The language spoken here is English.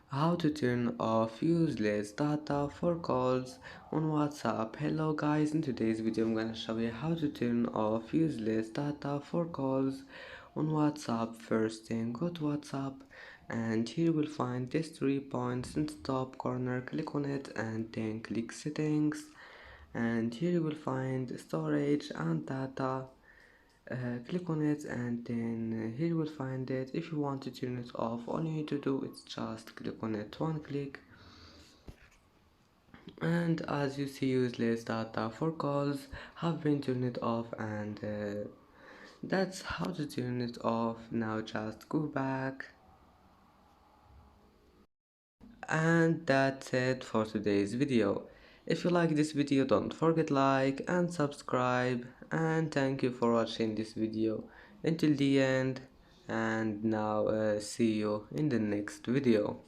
How to turn off useless data for calls on WhatsApp. Hello guys, in today's video I'm gonna show you how to turn off useless data for calls on WhatsApp. First thing, go to WhatsApp and here you will find these 3 points in the top corner. Click on it and then click settings, and here you will find storage and data. Click on it and then here you will find it. If you want to turn it off, all you need to do is just click on it one click, and as you see, useless data for calls have been turned off, and that's how to turn it off. Now just go back, and that's it for today's video. If you like this video, don't forget like and subscribe, and thank you for watching this video until the end. And now see you in the next video.